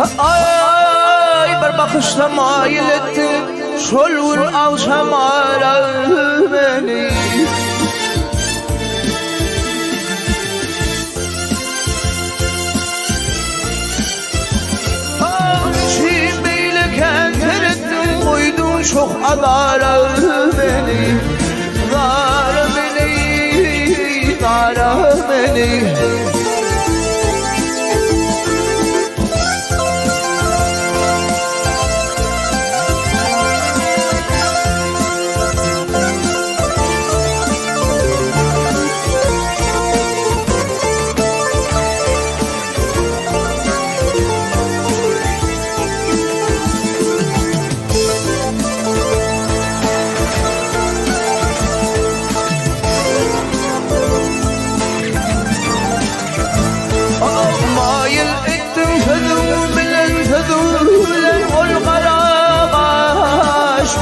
Ay bir bakışla mail etti şol vur avşamara beni. Çiğmeyle kenter ettin koydun çok adara beni. Dara beni, dara beni.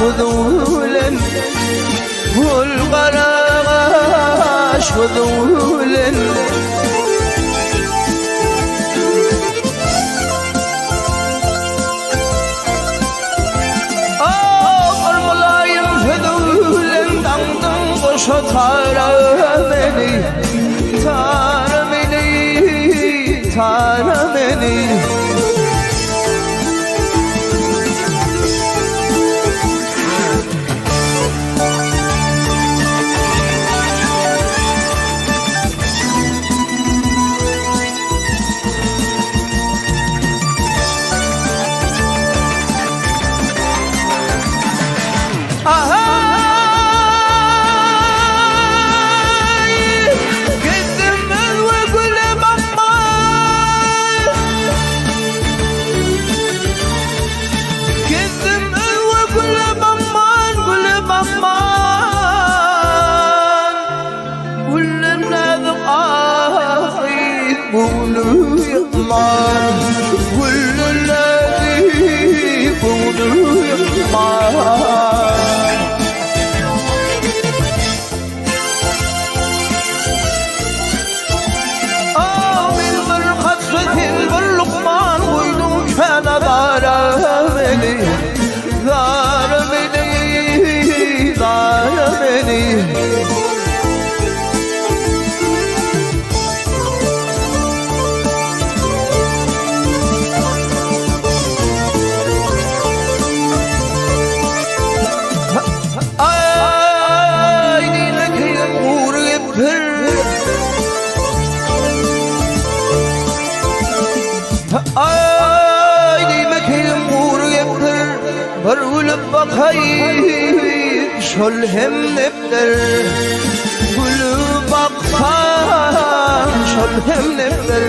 خذولا والقراش خذولا الملايم خذولا دندن قش تارمني تارمني تارمني كل الذي يكون يطمع من بالخطفة باللقمان ويدون كان دار مني دار مني دار مني Ayni mekim burgeptir bir ulub bakayım şol hem neptir ulub bakayım şol hem neptir